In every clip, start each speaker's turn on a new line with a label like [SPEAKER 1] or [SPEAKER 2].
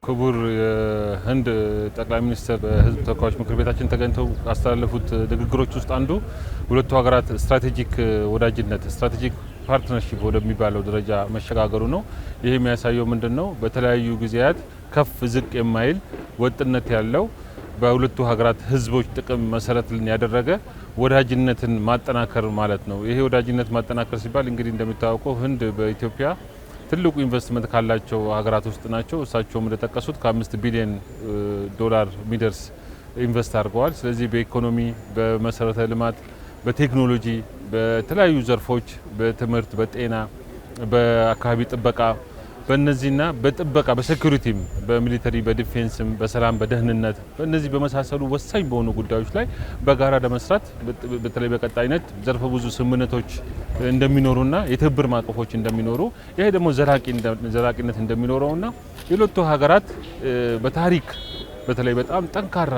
[SPEAKER 1] ክቡር የህንድ ጠቅላይ ሚኒስትር በህዝብ ተወካዮች ምክር ቤታችን ተገኝተው አስተላለፉት ንግግሮች ውስጥ አንዱ ሁለቱ ሀገራት ስትራቴጂክ ወዳጅነት ስትራቴጂክ ፓርትነርሺፕ ወደሚባለው ደረጃ መሸጋገሩ ነው። ይህ የሚያሳየው ምንድነው? በተለያዩ ጊዜያት ከፍ ዝቅ የማይል ወጥነት ያለው በሁለቱ ሀገራት ህዝቦች ጥቅም መሰረት ያደረገ ወዳጅነትን ማጠናከር ማለት ነው። ይሄ ወዳጅነት ማጠናከር ሲባል እንግዲህ እንደሚታወቀው ህንድ በኢትዮጵያ ትልቁ ኢንቨስትመንት ካላቸው ሀገራት ውስጥ ናቸው። እሳቸውም እንደጠቀሱት ከ5 ቢሊዮን ዶላር ሚደርስ ኢንቨስት አድርገዋል። ስለዚህ በኢኮኖሚ፣ በመሰረተ ልማት፣ በቴክኖሎጂ፣ በተለያዩ ዘርፎች በትምህርት፣ በጤና፣ በአካባቢ ጥበቃ በእነዚህና በጥበቃ በሴኩሪቲም በሚሊተሪ በዲፌንስም በሰላም በደህንነት በእነዚህ በመሳሰሉ ወሳኝ በሆኑ ጉዳዮች ላይ በጋራ ለመስራት በተለይ በቀጣይነት ዘርፈ ብዙ ስምምነቶች እንደሚኖሩና የትብብር ማዕቀፎች እንደሚኖሩ ይሄ ደግሞ ዘላቂነት እንደሚኖረውና የሁለቱ ሀገራት በታሪክ በተለይ በጣም ጠንካራ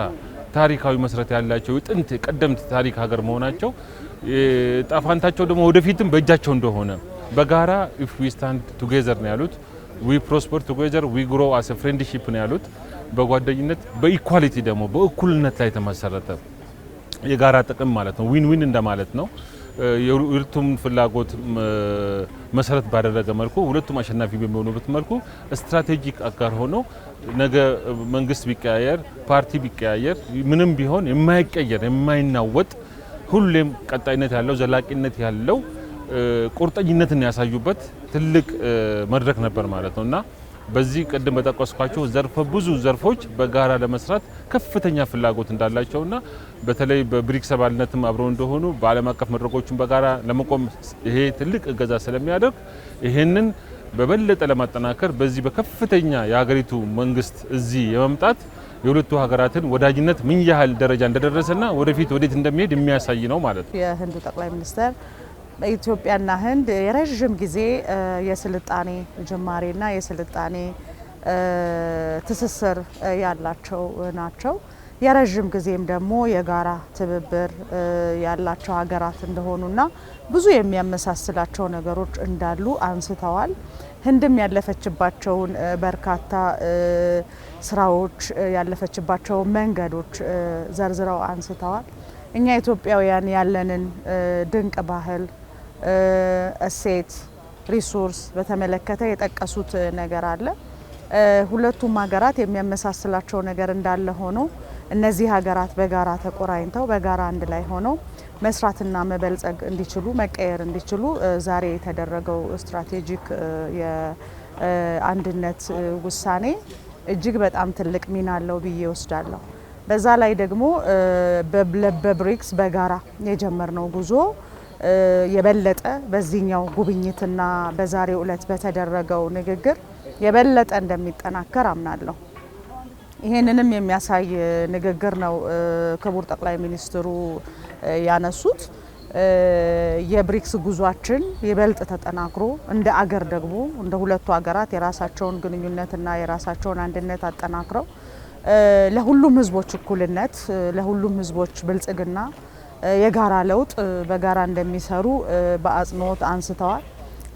[SPEAKER 1] ታሪካዊ መሰረት ያላቸው የጥንት ቀደምት ታሪክ ሀገር መሆናቸው ጣፋንታቸው ደግሞ ወደፊትም በእጃቸው እንደሆነ በጋራ if we stand together ነው ያሉት we prosper together we grow as a friendship ነው ያሉት። በጓደኝነት በኢኳሊቲ ደግሞ በእኩልነት ላይ ተመሰረተ የጋራ ጥቅም ማለት ነው። ዊን ዊን እንደማለት ነው። የሁለቱም ፍላጎት መሰረት ባደረገ መልኩ ሁለቱም አሸናፊ በሚሆኑበት መልኩ ስትራቴጂክ አጋር ሆኖ ነገ መንግስት ቢቀያየር ፓርቲ ቢቀያየር ምንም ቢሆን የማይቀየር የማይናወጥ ሁሌም ቀጣይነት ያለው ዘላቂነት ያለው ቁርጠኝነትን ያሳዩበት ትልቅ መድረክ ነበር ማለት ነውና በዚህ ቀደም በተጠቀስኳቸው ዘርፈ ብዙ ዘርፎች በጋራ ለመስራት ከፍተኛ ፍላጎት እንዳላቸውና በተለይ በብሪክስ አባልነትም አብረው እንደሆኑ በዓለም አቀፍ መድረኮችን በጋራ ለመቆም ይሄ ትልቅ እገዛ ስለሚያደርግ ይሄንን በበለጠ ለማጠናከር በዚህ በከፍተኛ የሀገሪቱ መንግስት እዚህ የመምጣት የሁለቱ ሀገራትን ወዳጅነት ምን ያህል ደረጃ እንደደረሰና ወደፊት ወዴት እንደሚሄድ የሚያሳይ ነው ማለት ነው።
[SPEAKER 2] የህንዱ ጠቅላይ ሚኒስትር ኢትዮጵያና ህንድ የረጅም ጊዜ የስልጣኔ ጅማሬና የስልጣኔ ትስስር ያላቸው ናቸው። የረጅም ጊዜም ደግሞ የጋራ ትብብር ያላቸው ሀገራት እንደሆኑና ብዙ የሚያመሳስላቸው ነገሮች እንዳሉ አንስተዋል። ህንድም ያለፈችባቸውን በርካታ ስራዎች ያለፈችባቸው መንገዶች ዘርዝረው አንስተዋል። እኛ ኢትዮጵያውያን ያለንን ድንቅ ባህል እሴት ሪሶርስ በተመለከተ የጠቀሱት ነገር አለ። ሁለቱም ሀገራት የሚያመሳስላቸው ነገር እንዳለ ሆኖ እነዚህ ሀገራት በጋራ ተቆራኝተው በጋራ አንድ ላይ ሆነው መስራትና መበልጸግ እንዲችሉ መቀየር እንዲችሉ ዛሬ የተደረገው ስትራቴጂክ የአንድነት ውሳኔ እጅግ በጣም ትልቅ ሚና አለው ብዬ ወስዳለሁ። በዛ ላይ ደግሞ በብሪክስ በጋራ የጀመርነው ጉዞ የበለጠ በዚህኛው ጉብኝትና በዛሬው ዕለት በተደረገው ንግግር የበለጠ እንደሚጠናከር አምናለሁ። ይሄንንም የሚያሳይ ንግግር ነው ክቡር ጠቅላይ ሚኒስትሩ ያነሱት። የብሪክስ ጉዟችን ይበልጥ ተጠናክሮ እንደ አገር ደግሞ እንደ ሁለቱ ሀገራት የራሳቸውን ግንኙነትና የራሳቸውን አንድነት አጠናክረው ለሁሉም ህዝቦች እኩልነት ለሁሉም ህዝቦች ብልጽግና የጋራ ለውጥ በጋራ እንደሚሰሩ በአጽንኦት አንስተዋል።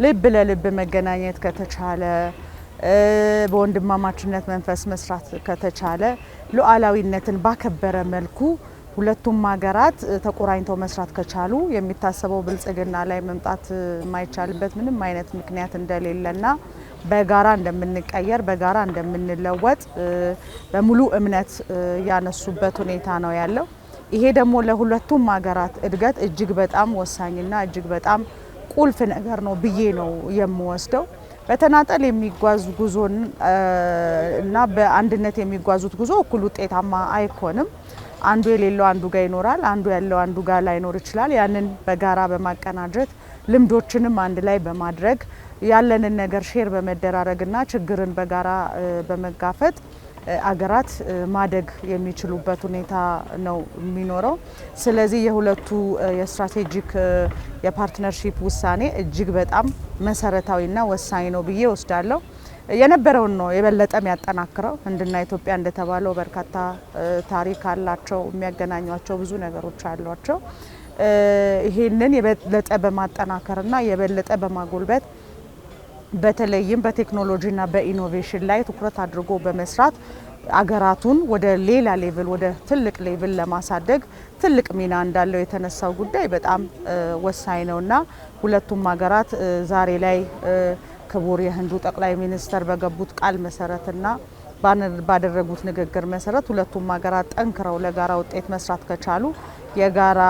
[SPEAKER 2] ልብ ለልብ መገናኘት ከተቻለ በወንድማማችነት መንፈስ መስራት ከተቻለ ሉዓላዊነትን ባከበረ መልኩ ሁለቱም ሀገራት ተቆራኝተው መስራት ከቻሉ የሚታሰበው ብልጽግና ላይ መምጣት የማይቻልበት ምንም አይነት ምክንያት እንደሌለና በጋራ እንደምንቀየር በጋራ እንደምንለወጥ በሙሉ እምነት ያነሱበት ሁኔታ ነው ያለው። ይሄ ደግሞ ለሁለቱም ሀገራት እድገት እጅግ በጣም ወሳኝና እጅግ በጣም ቁልፍ ነገር ነው ብዬ ነው የምወስደው። በተናጠል የሚጓዝ ጉዞን እና በአንድነት የሚጓዙት ጉዞ እኩል ውጤታማ አይሆንም። አንዱ የሌለው አንዱ ጋር ይኖራል፣ አንዱ ያለው አንዱ ጋር ላይኖር ይችላል። ያንን በጋራ በማቀናጀት ልምዶችንም አንድ ላይ በማድረግ ያለንን ነገር ሼር በመደራረግና ችግርን በጋራ በመጋፈጥ አገራት ማደግ የሚችሉበት ሁኔታ ነው የሚኖረው። ስለዚህ የሁለቱ የስትራቴጂክ የፓርትነርሺፕ ውሳኔ እጅግ በጣም መሰረታዊና ወሳኝ ነው ብዬ ወስዳለሁ። የነበረውን ነው የበለጠ የሚያጠናክረው። ህንድና ኢትዮጵያ እንደተባለው በርካታ ታሪክ አላቸው፣ የሚያገናኟቸው ብዙ ነገሮች አሏቸው። ይሄንን የበለጠ በማጠናከርና የበለጠ በማጎልበት በተለይም በቴክኖሎጂና በኢኖቬሽን ላይ ትኩረት አድርጎ በመስራት አገራቱን ወደ ሌላ ሌቭል ወደ ትልቅ ሌቭል ለማሳደግ ትልቅ ሚና እንዳለው የተነሳው ጉዳይ በጣም ወሳኝ ነውና ሁለቱም ሀገራት ዛሬ ላይ ክቡር የህንዱ ጠቅላይ ሚኒስተር በገቡት ቃል መሰረትና ባደረጉት ንግግር መሰረት ሁለቱም ሀገራት ጠንክረው ለጋራ ውጤት መስራት ከቻሉ የጋራ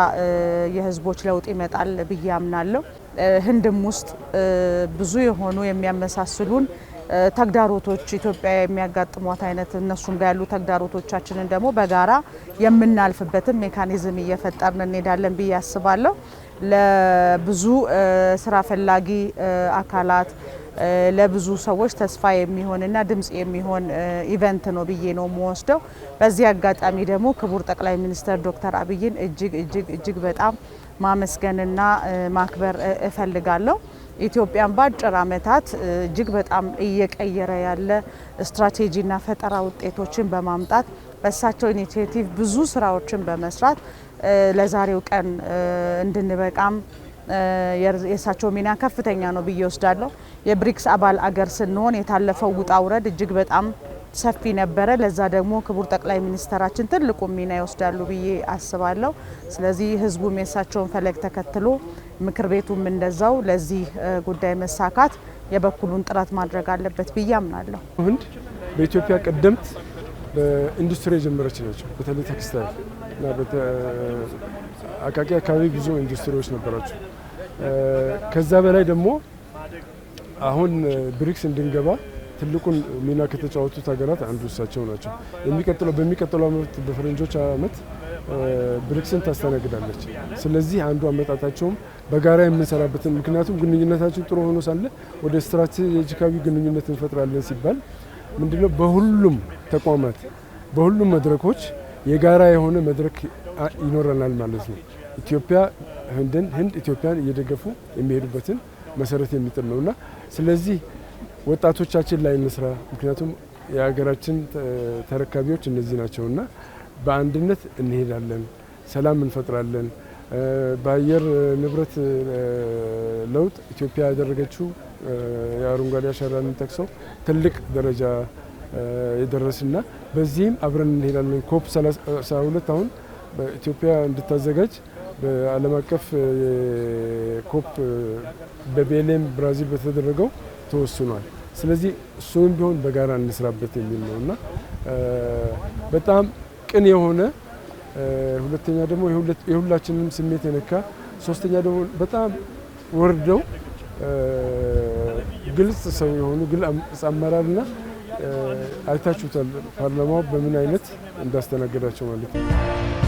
[SPEAKER 2] የህዝቦች ለውጥ ይመጣል ብዬ አምናለሁ። ህንድም ውስጥ ብዙ የሆኑ የሚያመሳስሉን ተግዳሮቶች ኢትዮጵያ የሚያጋጥሟት አይነት እነሱም ጋር ያሉ ተግዳሮቶቻችንን ደግሞ በጋራ የምናልፍበትን ሜካኒዝም እየፈጠርን እንሄዳለን ብዬ አስባለሁ። ለብዙ ስራ ፈላጊ አካላት ለብዙ ሰዎች ተስፋ የሚሆንና ድምጽ የሚሆን ኢቨንት ነው ብዬ ነው የምወስደው። በዚህ አጋጣሚ ደግሞ ክቡር ጠቅላይ ሚኒስትር ዶክተር አብይን እጅግ በጣም ማመስገንና ማክበር እፈልጋለሁ። ኢትዮጵያን በአጭር ዓመታት እጅግ በጣም እየቀየረ ያለ ስትራቴጂና ፈጠራ ውጤቶችን በማምጣት በእሳቸው ኢኒሼቲቭ ብዙ ስራዎችን በመስራት ለዛሬው ቀን እንድንበቃም የእሳቸው ሚና ከፍተኛ ነው ብዬ ወስዳለሁ። የብሪክስ አባል አገር ስንሆን የታለፈው ውጣ ውረድ እጅግ በጣም ሰፊ ነበረ። ለዛ ደግሞ ክቡር ጠቅላይ ሚኒስተራችን ትልቁ ሚና ይወስዳሉ ብዬ አስባለሁ። ስለዚህ ህዝቡም የእሳቸውን ፈለግ ተከትሎ ምክር ቤቱም እንደዛው ለዚህ ጉዳይ መሳካት የበኩሉን ጥረት ማድረግ አለበት ብዬ አምናለሁ።
[SPEAKER 3] ህንድ በኢትዮጵያ ቀደምት በኢንዱስትሪ የጀመረች ናቸው። በተለይ ቴክስታይል እና አቃቂ አካባቢ ብዙ ኢንዱስትሪዎች ነበራቸው። ከዛ በላይ ደግሞ አሁን ብሪክስ እንድንገባ ትልቁን ሚና ከተጫወቱት ሀገራት አንዱ እሳቸው ናቸው። በሚቀጥለው ዓመት በፈረንጆች ዓመት ብሪክስን ታስተናግዳለች። ስለዚህ አንዱ አመጣጣቸውም በጋራ የምንሰራበትን ምክንያቱም ግንኙነታችን ጥሩ ሆኖ ሳለ ወደ ስትራቴጂካዊ ግንኙነት እንፈጥራለን ሲባል ምንድነው በሁሉም ተቋማት በሁሉም መድረኮች የጋራ የሆነ መድረክ ይኖረናል ማለት ነው። ኢትዮጵያ ህንድ ኢትዮጵያን እየደገፉ የሚሄዱበትን መሰረት የሚጥል ነውና ስለዚህ ወጣቶቻችን ላይ እንስራ። ምክንያቱም የሀገራችን ተረካቢዎች እነዚህ ናቸውና በአንድነት እንሄዳለን፣ ሰላም እንፈጥራለን። በአየር ንብረት ለውጥ ኢትዮጵያ ያደረገችው የአረንጓዴ አሻራን ጠቅሰው ትልቅ ደረጃ የደረስና በዚህም አብረን እንሄዳለን። ኮፕ 32 አሁን በኢትዮጵያ እንድታዘጋጅ በዓለም አቀፍ ኮፕ በቤሌም ብራዚል በተደረገው ተወስኗል። ስለዚህ እሱንም ቢሆን በጋራ እንስራበት የሚል ነውና በጣም ቅን የሆነ ሁለተኛ ደግሞ የሁላችንም ስሜት የነካ ሶስተኛ ደግሞ በጣም ወርደው ግልጽ ሰው የሆኑ ግልጽ አመራርና አይታችሁታል ፓርላማው በምን አይነት እንዳስተናገዳቸው ማለት ነው።